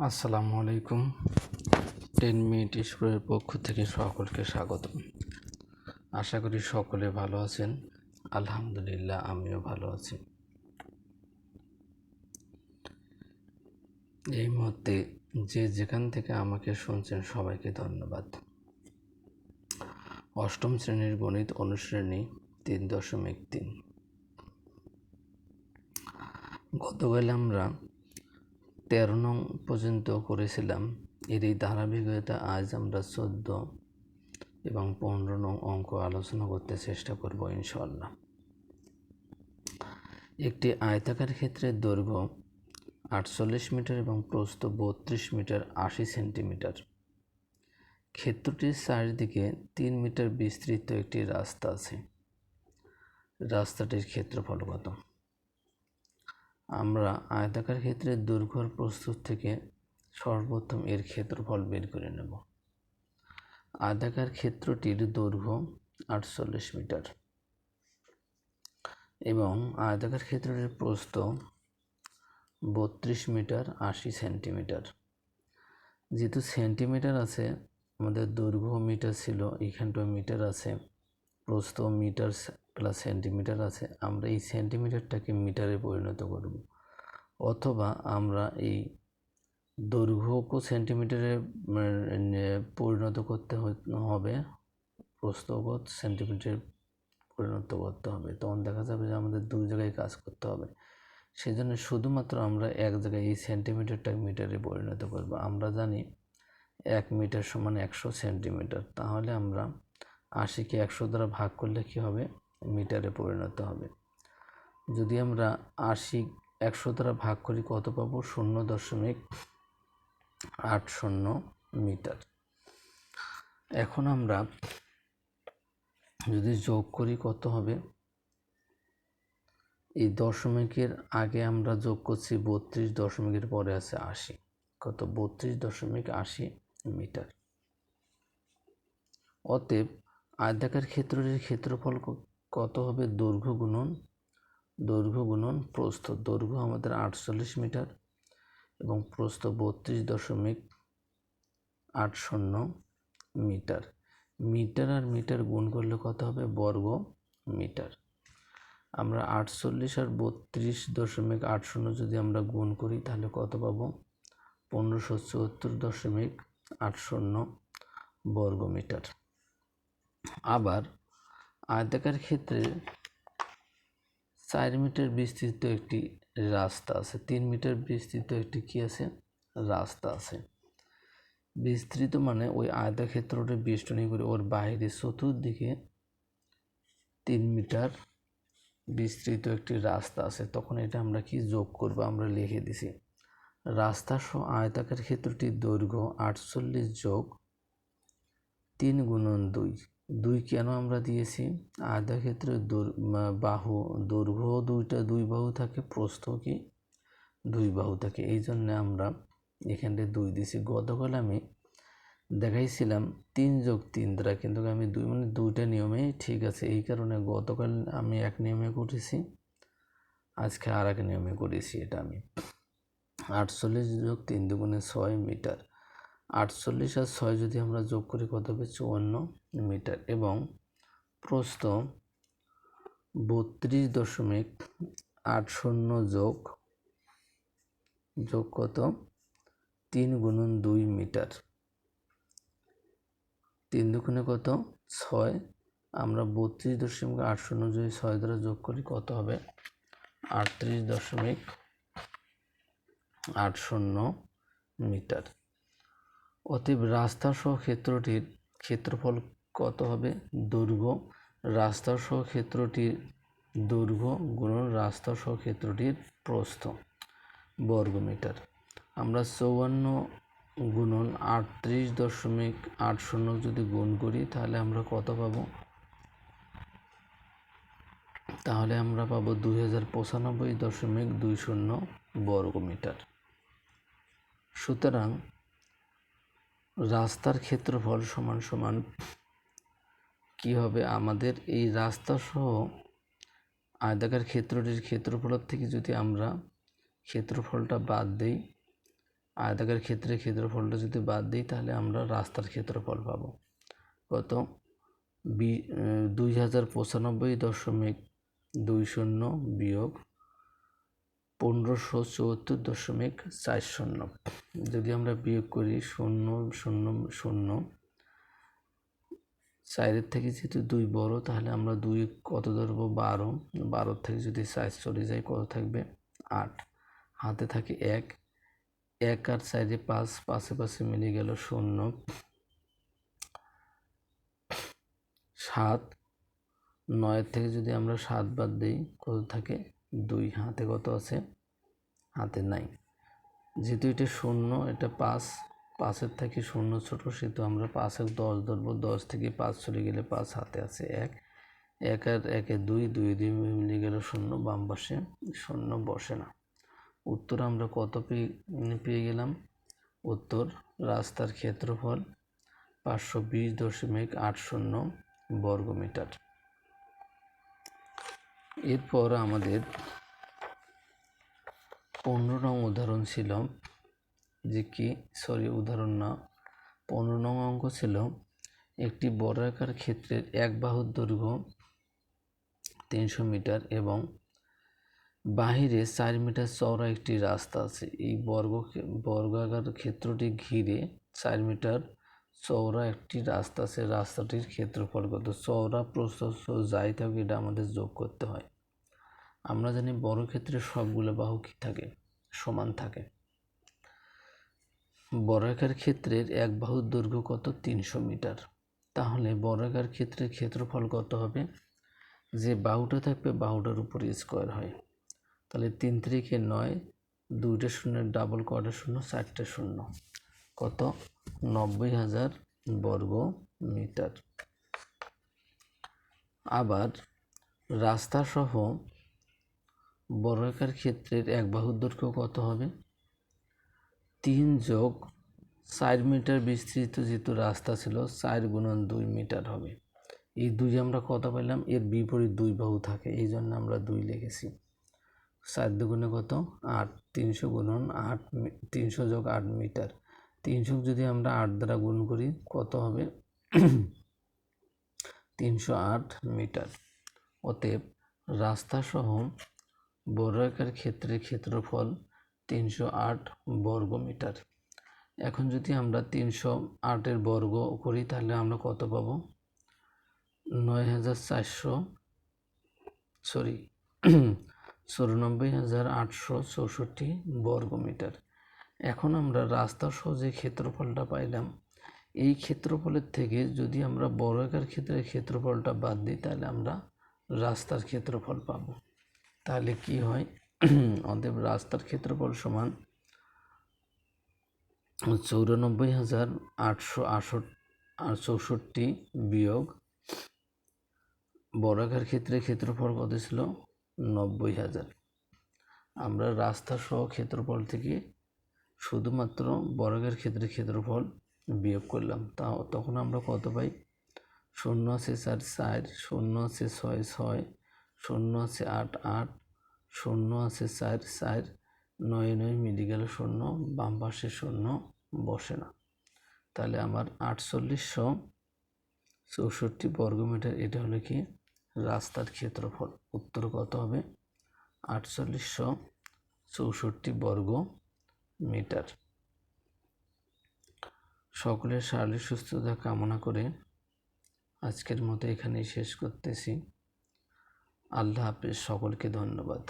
আসসালামু আলাইকুম। 10 মিনিট স্কুলের পক্ষ থেকে সকলকে স্বাগতম। আশা করি সকলে ভালো আছেন। আলহামদুলিল্লাহ, আমিও ভালো আছি। এই মুহূর্তে যে যেখান থেকে আমাকে শুনছেন সবাইকে ধন্যবাদ। অষ্টম শ্রেণীর গণিত অনুশ্রেণী 3.3। গতকাল আমরা 13 নং পর্যন্ত করেছিলাম। এর এই ধারাবাহিকতা আজ আমরা 14 এবং 15 নং অঙ্ক আলোচনা করতে চেষ্টা করব ইনশাআল্লাহ। একটি আয়তাকার ক্ষেত্রের দৈর্ঘ্য 48 মিটার এবং প্রস্থ 32 মিটার 80 সেন্টিমিটার। ক্ষেত্রটির চারিদিকে 3 মিটার বিস্তৃত একটি রাস্তা আছে। রাস্তাটির ক্ষেত্রফল কত? আমরা আয়তাকার ক্ষেত্রের দৈর্ঘ্য প্রস্থ থেকে সর্বপ্রথম এর ক্ষেত্রফল বের করে নেব। আয়তাকার ক্ষেত্রটির দৈর্ঘ্য 48 মিটার এবং আয়তাকার ক্ষেত্রটির প্রস্থ 32 মিটার 80 সেন্টিমিটার। যেহেতু সেন্টিমিটার আছে, আমাদের দৈর্ঘ্য মিটার ছিল, এখানটাও মিটার আছে, প্রস্থ মিটার প্লাস সেন্টিমিটার আছে। আমরা এই সেন্টিমিটারটাকে মিটারে পরিণত করব, অথবা আমরা এই দৈর্ঘ্যকে সেন্টিমিটারে পরিণত করতে হবে, প্রস্থকে সেন্টিমিটারে পরিণত করতে হবে। তখন দেখা যাবে যে আমাদের দুই জায়গায় কাজ করতে হবে। সেজন্য শুধুমাত্র আমরা এক জায়গায় এই সেন্টিমিটারটা মিটারে পরিণত করব। আমরা জানি 1 মিটার সমান 100 সেন্টিমিটার। তাহলে আমরা 80কে 100 দ্বারা ভাগ করলে কী হবে? মিটারে পরিণত হবে। যদি আমরা 80 100 দ্বারা ভাগ করি কত পাবো? 0.80 মিটার। এখন আমরা যদি যোগ করি কত হবে? এই দশমিকের আগে আমরা যোগ করছি 32, দশমিকের পরে আছে 80। কত? 32.80 মিটার। অতএব আয়তাকার ক্ষেত্রটির ক্ষেত্রফল কত হবে? দৈর্ঘ্য গুণন প্রস্থ। দৈর্ঘ্য আমাদের 48 মিটার এবং প্রস্থ 32.80 মিটার। মিটার আর মিটার গুণ করলে কত হবে? বর্গ মিটার। আমরা 48 আর 32.80 যদি আমরা গুণ করি তাহলে কত পাবো? 1574.80 বর্গ মিটার। আবার আয়তাকার ক্ষেত্রে 4 মিটার বিস্তৃত একটি রাস্তা আছে, 3 মিটার বিস্তৃত একটি কি আছে? রাস্তা আছে। বিস্তৃত মানে ওই আয়তক্ষেত্রটা বেষ্টনী করে ওর বাইরে চতুর্দিকে 3 মিটার বিস্তৃত একটি রাস্তা আছে। তখন এটা আমরা কি যোগ করব? আমরা লিখে দিছি রাস্তা সহ আয়তাকার ক্ষেত্রটির দৈর্ঘ্য 48 যোগ 3 গুণন 2। 2 কেন আমরা দিয়েছি? আয়তক্ষেত্রের বাহু দৈর্ঘ্য দুই বাহু থাকে, প্রস্থ কি 2 বাহু থাকে, এই জন্য আমরা এখানে 2 দিয়েছি। গতকাল আমি দেখাইছিলাম 3 যোগ 3 দ্বারা, কিন্তু আমি 2 মানে 2টা নিয়মে ঠিক আছে। এই কারণে গতকাল আমি এক নিয়মে করেছি, আজকে আর এক নিয়মে করেছি। এটা আমি 48 যোগ 3 দুগুণে 6 মিটার। 48 আর 6 যদি আমরা যোগ করি কত হবে? 54 মিটার। এবং প্রস্থ 32.80 যোগ কত? 3 গুণন 2 মিটার। 3 দুগুণে কত? 6। আমরা 32.80 যদি 6 দ্বারা যোগ করি কত হবে? 38.80 মিটার। অতএব রাস্তা সহ ক্ষেত্রটির ক্ষেত্রফল কত হবে? দৈর্ঘ্য রাস্তা সহ ক্ষেত্রটির দৈর্ঘ্য গুণন রাস্তা সহ ক্ষেত্রটির প্রস্থ বর্গ মিটার। আমরা 54 গুণন 38.80 যদি গুণ করি তাহলে আমরা কত পাবো? তাহলে আমরা পাবো 2095.20 বর্গ মিটার। সুতরাং রাস্তার ক্ষেত্রফল সমান কি হবে? আমাদের এই রাস্তা সহ আয়তাকার ক্ষেত্রটির ক্ষেত্রফলের থেকে যদি আমরা ক্ষেত্রফলটা বাদ দিই, আয়তাকার ক্ষেত্রে ক্ষেত্রফলটা যদি বাদ দিই তাহলে আমরা রাস্তার ক্ষেত্রফল পাবো কত 2095.20 বিয়োগ 1574.40। যদি আমরা বিয়োগ করি 0 0 0, 4 থেকে যেহেতু 2 বড় তাহলে আমরা 2 কত ধরবো 12, 12 থেকে যদি 4 চলে যায় কত থাকবে 8, হাতে থাকে 1 আর 4 5, 5 পাশে মিলে গেল 0, 7, 9 থেকে যদি আমরা 7 বাদ দিই কত থাকে 2, হাতে কত আছে হাতে নাই, যেহেতু এটা 0 এটা 5, 5-এর থেকে 0 ছোট সেহেতু আমরা 5-এর 10 ধরবো, 10 থেকে 5 চলে গেলে 5, হাতে আছে 1 আর 1-এ 2, 2 দিয়ে মিলে গেল 0, বাম পাশে 0 বসে না। উত্তর আমরা কত পেয়ে গেলাম? উত্তর রাস্তার ক্ষেত্রফল 520.80 বর্গমিটার। এরপর আমাদের 15 নং উদাহরণ ছিল যে কি উদাহরণ না 15 নং অঙ্ক ছিল একটি বর্গাকার ক্ষেত্রের এক বাহুর দৈর্ঘ্য 300 মিটার এবং বাহিরে 4 মিটার চওড়া একটি রাস্তা আছে। এই বর্গাকার ক্ষেত্রটি ঘিরে 4 মিটার চওড়া একটি রাস্তা আছে। রাস্তাটির ক্ষেত্রফল কত? চওড়া প্রস্থ যাই থাকে এটা আমাদের যোগ করতে হয়। আমরা জানি বর্গক্ষেত্রে সবগুলো বাহু কি থাকে? সমান থাকে। বর্গাকার ক্ষেত্রের এক বাহুর দৈর্ঘ্য কত? 300 মিটার। তাহলে বর্গাকার ক্ষেত্রের ক্ষেত্রফল কত হবে? যে বাহুটা থাকবে বাহুটার উপর স্কোয়ার হয়। তাহলে 3 3 9, 2টা শূন্যের ডাবল কোয়াড্রেট শূন্য, 4টে শূন্য, কত? 90,000 বর্গ মিটার। আবার রাস্তা সহ বর্গাকার ক্ষেত্রের এক বাহুর দৈর্ঘ্য কত হবে? 3 যোগ 4 মিটার বিস্তৃত যেহেতু রাস্তা ছিল 4 গুণন 2 মিটার হবে। এই 2 আমরা কত পেলাম? এর বিপরীত 2 বাহু থাকে এই জন্য আমরা 2 লিখেছি। 4 দুগুণে কত? 8, 300 গুণন 8, 300 যোগ 8 মিটার। 300 যদি আমরা 8 দ্বারা গুণ করি কত হবে? 308 মিটার। অতএব রাস্তা সহ বর্গাকার ক্ষেত্রের ক্ষেত্রফল 308 বর্গ মিটার। এখন যদি আমরা 308-এর বর্গ করি তাহলে আমরা কত পাবো? 94,864 বর্গ মিটার। এখন আমরা রাস্তা সহ যে ক্ষেত্রফলটা পাইলাম এই ক্ষেত্রফলের থেকে যদি আমরা বর্গাকার ক্ষেত্রের ক্ষেত্রফলটা বাদ দিই তাহলে আমরা রাস্তার ক্ষেত্রফল পাবো। তাহলে কি হয়? অতএব রাস্তার ক্ষেত্রফল সমান 94,864 বিয়োগ বর্গাকার ক্ষেত্রের ক্ষেত্রফল কত ছিল? 90,000। আমরা রাস্তা সহ ক্ষেত্রফল থেকে শুধুমাত্র বর্গাকার ক্ষেত্রের ক্ষেত্রফল বিয়োগ করলাম, তখন আমরা কত পাই? 0 আছে 4 4, 0 আছে 6 6, 0 আছে 8 8, 0 আছে 4 4, 9 9 মিলে গেল 0, বাম পাশে 0 বসে না। তাহলে আমার 4864 বর্গমিটার এটা হলো কি রাস্তার ক্ষেত্রফল। উত্তর কত হবে? 4864 বর্গ মিটার। সকলের শারীরিক সুস্থতা কামনা করে আজকের মতো এখানেই শেষ করতেছি। আল্লাহ হাফেজ, সকলকে ধন্যবাদ।